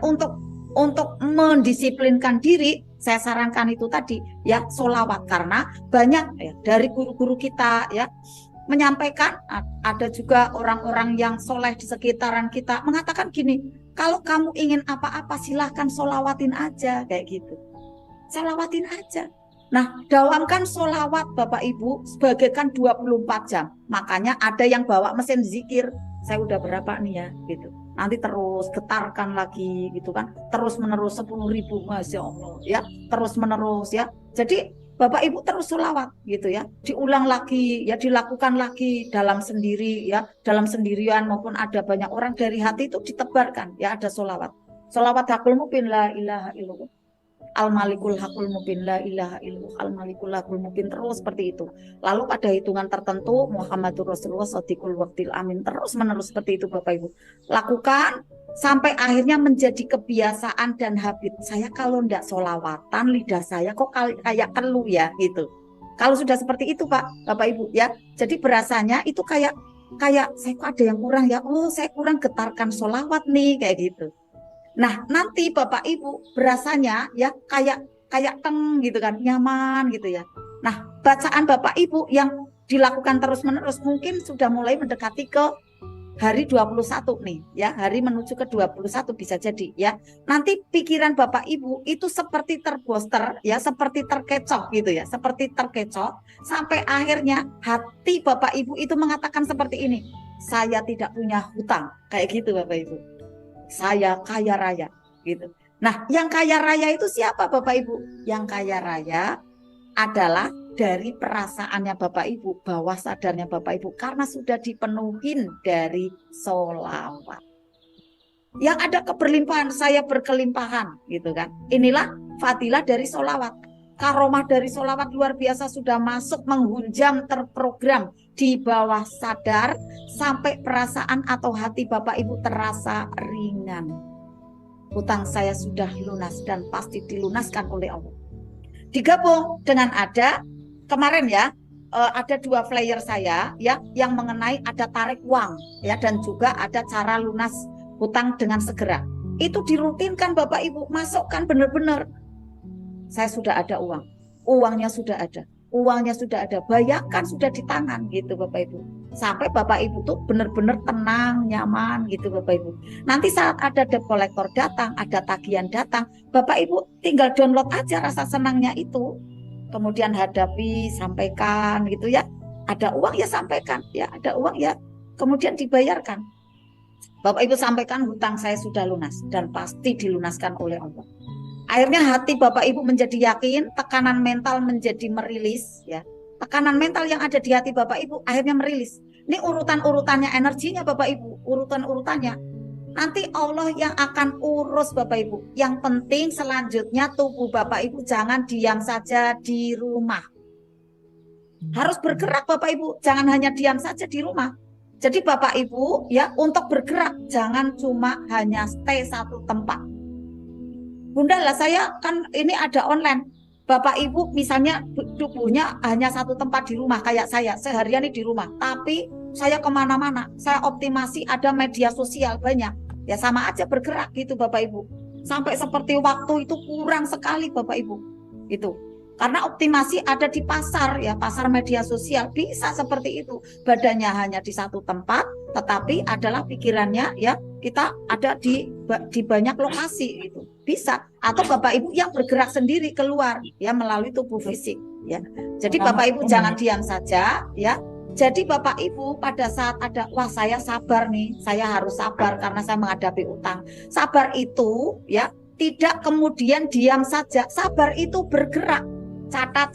untuk mendisiplinkan diri, saya sarankan itu tadi ya, sholawat. Karena banyak ya, dari guru-guru kita ya menyampaikan, ada juga orang-orang yang soleh di sekitaran kita mengatakan gini, kalau kamu ingin apa-apa silahkan sholawatin aja, kayak gitu. Sholawatin aja. Nah, dawamkan sholawat Bapak Ibu sebagaikan 24 jam. Makanya ada yang bawa mesin zikir. Saya udah berapa nih ya gitu. Nanti terus getarkan lagi gitu kan. Terus menerus 10.000, Masya Allah ya. Terus menerus ya. Jadi Bapak Ibu terus sholawat gitu ya. Diulang lagi ya, dilakukan lagi dalam sendiri ya. Dalam sendirian maupun ada banyak orang, dari hati itu ditebarkan ya, ada sholawat. Sholawat hakul mubin la ilaha illallah. Al-Malikul Hakul Mubin la ilaha illallah, Al-Malikul Hakul Mubin, terus seperti itu. Lalu pada hitungan tertentu Muhammadur Rasulullah Shadiqul Waqtil Amin, terus menerus seperti itu Bapak Ibu. Lakukan sampai akhirnya menjadi kebiasaan dan habit. Saya kalau enggak sholawatan lidah saya kok kayak keluh ya gitu. Kalau sudah seperti itu Pak, Bapak Ibu ya. Jadi berasanya itu kayak saya kok ada yang kurang ya. Oh, saya kurang getarkan sholawat nih, kayak gitu. Nah, nanti Bapak Ibu berasanya ya kayak teng gitu kan, nyaman gitu ya. Nah, bacaan Bapak Ibu yang dilakukan terus-menerus mungkin sudah mulai mendekati ke hari 21 nih ya, hari menuju ke 21 bisa jadi ya. Nanti pikiran Bapak Ibu itu seperti terbooster ya, seperti terkecoh gitu ya, seperti terkecoh sampai akhirnya hati Bapak Ibu itu mengatakan seperti ini, saya tidak punya hutang, kayak gitu Bapak Ibu. Saya kaya raya gitu. Nah, yang kaya raya itu siapa Bapak Ibu? Yang kaya raya adalah dari perasaannya Bapak Ibu, bawah sadarnya Bapak Ibu, karena sudah dipenuhin dari sholawat. Yang ada keberlimpahan, saya berkelimpahan gitu kan. Inilah fadilah dari sholawat. Karomah dari sholawat luar biasa, sudah masuk menghunjam, terprogram di bawah sadar sampai perasaan atau hati Bapak Ibu terasa ringan. Hutang saya sudah lunas dan pasti dilunaskan oleh Allah. Digabung dengan ada kemarin ya, ada 2 flyer saya ya yang mengenai ada tarik uang ya, dan juga ada cara lunas hutang dengan segera. Itu dirutinkan Bapak Ibu, masukkan benar-benar. Saya sudah ada uang, uangnya sudah ada, bayarkan sudah di tangan gitu Bapak Ibu. Sampai Bapak Ibu tuh benar-benar tenang, nyaman gitu Bapak Ibu. Nanti saat ada debt collector datang, ada tagihan datang, Bapak Ibu tinggal download aja rasa senangnya itu. Kemudian hadapi, sampaikan gitu ya. Ada uang ya sampaikan, ya ada uang ya kemudian dibayarkan. Bapak Ibu sampaikan, hutang saya sudah lunas dan pasti dilunaskan oleh Allah. Akhirnya hati Bapak Ibu menjadi yakin, tekanan mental menjadi merilis ya. Tekanan mental yang ada di hati Bapak Ibu akhirnya merilis. Ini urutan-urutannya, energinya Bapak Ibu, urutan-urutannya. Nanti Allah yang akan urus Bapak Ibu. Yang penting selanjutnya tubuh Bapak Ibu jangan diam saja di rumah. Harus bergerak Bapak Ibu, jangan hanya diam saja di rumah. Jadi Bapak Ibu ya, untuk bergerak jangan cuma hanya stay satu tempat. Bunda lah, saya kan ini ada online. Bapak Ibu misalnya tubuhnya hanya satu tempat di rumah, kayak saya seharian ini di rumah, tapi saya kemana-mana, saya optimasi, ada media sosial banyak, ya sama aja bergerak gitu Bapak Ibu. Sampai seperti waktu itu kurang sekali Bapak Ibu, itu karena optimasi ada di pasar ya, pasar media sosial bisa seperti itu, badannya hanya di satu tempat, tetapi adalah pikirannya ya kita ada di banyak lokasi gitu, bisa. Atau Bapak Ibu yang bergerak sendiri keluar ya melalui tubuh fisik ya. Jadi Bapak Ibu jangan diam saja ya. Jadi Bapak Ibu pada saat ada, wah saya sabar nih, saya harus sabar karena saya menghadapi utang. Sabar itu ya tidak kemudian diam saja, sabar itu bergerak. Catat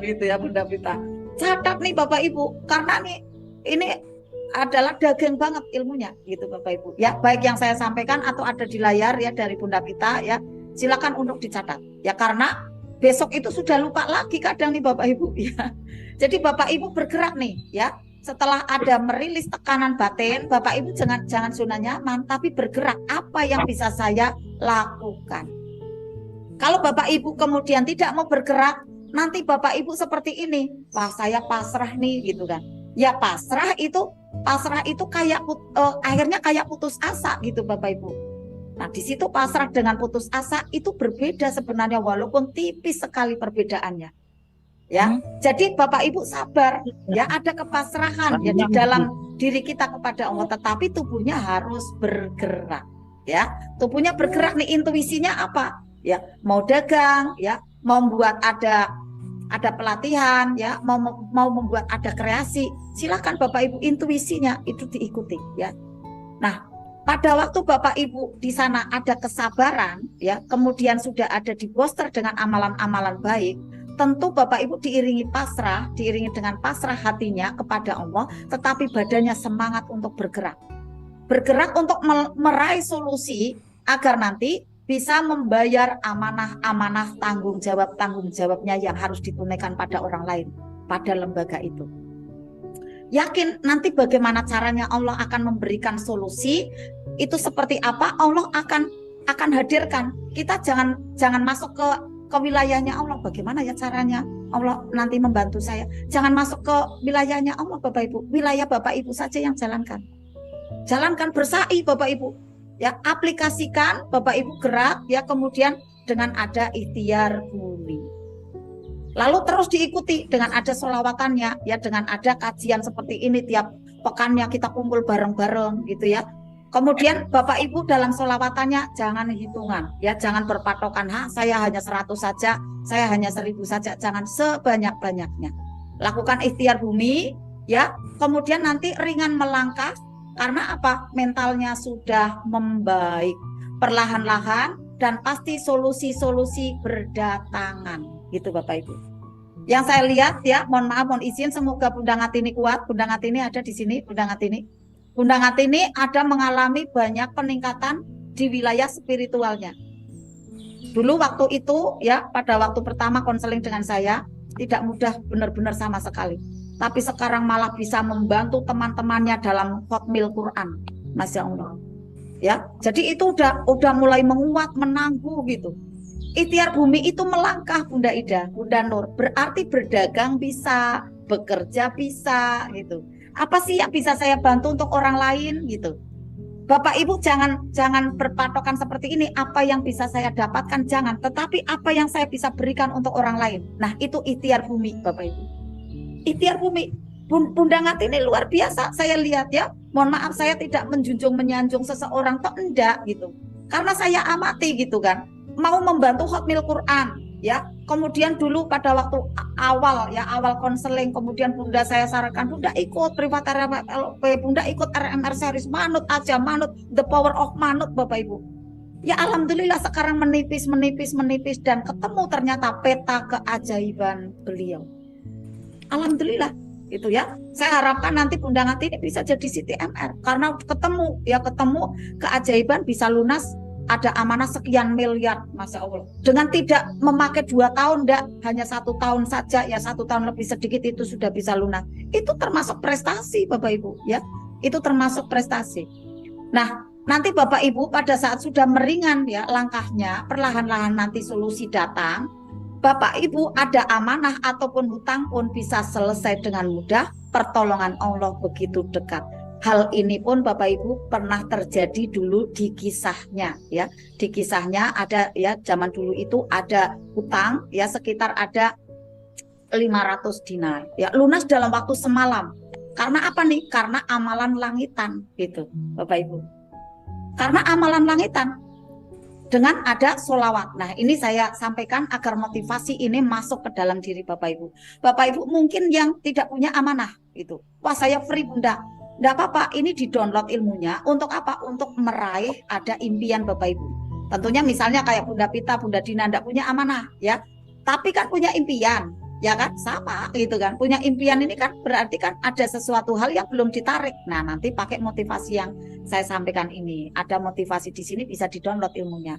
gitu ya Bunda Pita. Catat nih Bapak Ibu, karena nih ini adalah daging banget ilmunya gitu Bapak Ibu. Ya, baik yang saya sampaikan atau ada di layar ya dari Bunda Pita ya, silakan untuk dicatat. Ya karena besok itu sudah lupa lagi kadang nih Bapak Ibu ya. Jadi Bapak Ibu bergerak nih ya. Setelah ada merilis tekanan batin, Bapak Ibu jangan zona nyaman, tapi bergerak. Apa yang bisa saya lakukan? Kalau Bapak Ibu kemudian tidak mau bergerak, nanti Bapak Ibu seperti ini, wah saya pasrah nih gitu kan. Ya pasrah itu kayak akhirnya kayak putus asa gitu Bapak Ibu. Nah, di situ pasrah dengan putus asa itu berbeda sebenarnya, walaupun tipis sekali perbedaannya. Ya, jadi Bapak Ibu sabar, ya, ada kepasrahan ya di dalam diri kita kepada Allah, tetapi tubuhnya harus bergerak, ya. Tubuhnya bergerak nih, intuisinya apa? Ya, mau dagang, ya, mau membuat ada pelatihan, ya, mau membuat ada kreasi, silakan Bapak Ibu, intuisinya itu diikuti, ya. Nah, pada waktu Bapak Ibu di sana ada kesabaran, ya, kemudian sudah ada di booster dengan amalan-amalan baik, tentu Bapak Ibu diiringi dengan pasrah hatinya kepada Allah, tetapi badannya semangat untuk bergerak untuk meraih solusi agar nanti bisa membayar amanah-amanah tanggung jawabnya yang harus ditunaikan pada orang lain, pada lembaga itu. Yakin nanti bagaimana caranya Allah akan memberikan solusi, itu seperti apa Allah akan hadirkan. Kita jangan masuk ke wilayahnya Allah, bagaimana ya caranya Allah nanti membantu saya. Jangan masuk ke wilayahnya Allah Bapak Ibu, wilayah Bapak Ibu saja yang jalankan bersa'i Bapak Ibu, ya, aplikasikan Bapak Ibu, gerak, ya, kemudian dengan ada ikhtiar bumi, lalu terus diikuti dengan ada sholawatannya, ya, dengan ada kajian seperti ini tiap pekannya kita kumpul bareng-bareng gitu, ya. Kemudian Bapak Ibu dalam sholawatannya jangan hitungan, ya, jangan berpatokan, saya hanya 100 saja, saya hanya 1000 saja, jangan, sebanyak-banyaknya. Lakukan ikhtiar bumi, ya, kemudian nanti ringan melangkah, karena apa? Mentalnya sudah membaik, perlahan-lahan, dan pasti solusi-solusi berdatangan, gitu Bapak Ibu. Yang saya lihat, ya, mohon maaf, mohon izin, semoga Bunda Ngatini kuat. Bunda Ngatini ada di sini, Bunda Ngatini ada mengalami banyak peningkatan di wilayah spiritualnya. Dulu waktu itu, ya, pada waktu pertama konseling dengan saya, tidak mudah benar-benar sama sekali. Tapi sekarang malah bisa membantu teman-temannya dalam khotmil Quran, Masya Allah. Ya, jadi itu udah mulai menguat, menangguh gitu. Ikhtiar bumi itu melangkah, Bunda Ida, Bunda Nur, berarti berdagang bisa, bekerja bisa gitu. Apa sih yang bisa saya bantu untuk orang lain gitu? Bapak Ibu jangan berpatokan seperti ini, apa yang bisa saya dapatkan, jangan, tetapi apa yang saya bisa berikan untuk orang lain. Nah, itu ikhtiar bumi Bapak Ibu. Ikhtiar bumi. Bunda Ngatini luar biasa, saya lihat, ya. Mohon maaf, saya tidak menyanjung seseorang, toh enggak gitu. Karena saya amati gitu kan, mau membantu khotmil Quran, ya. Kemudian dulu pada waktu awal konseling, kemudian Bunda saya sarankan, Bunda ikut privat RMLP, Bunda ikut RMR series, manut aja, manut, the power of manut Bapak Ibu. Ya, alhamdulillah sekarang menipis dan ketemu ternyata peta keajaiban beliau. Alhamdulillah itu, ya. Saya harapkan nanti Bunda Ngatini bisa jadi CTMR karena ketemu keajaiban, bisa lunas, ada amanah sekian miliar, Masya Allah, dengan tidak memakai 2 tahun, enggak, hanya 1 tahun saja, ya, 1 tahun lebih sedikit itu sudah bisa lunas. Itu termasuk prestasi Bapak Ibu, ya, itu termasuk prestasi. Nah, nanti Bapak Ibu pada saat sudah meringan, ya, langkahnya, perlahan-lahan nanti solusi datang, Bapak Ibu ada amanah ataupun hutang pun bisa selesai dengan mudah, pertolongan Allah begitu dekat. Hal ini pun Bapak Ibu pernah terjadi dulu di kisahnya, ya. Di kisahnya ada, ya, zaman dulu itu ada hutang, ya, sekitar ada 500 dinar, ya, lunas dalam waktu semalam. Karena apa nih? Karena amalan langitan gitu, Bapak Ibu. Karena amalan langitan dengan ada sholawat. Nah, ini saya sampaikan agar motivasi ini masuk ke dalam diri Bapak Ibu. Bapak Ibu mungkin yang tidak punya amanah gitu. Wah, saya free Bunda. Enggak apa-apa, ini di-download ilmunya untuk apa? Untuk meraih ada impian Bapak Ibu. Tentunya misalnya kayak Bunda Pita, Bunda Dina enggak punya amanah, ya. Tapi kan punya impian, ya kan? Sama gitu kan. Punya impian ini kan berarti kan ada sesuatu hal yang belum ditarik. Nah, nanti pakai motivasi yang saya sampaikan ini. Ada motivasi di sini, bisa di-download ilmunya.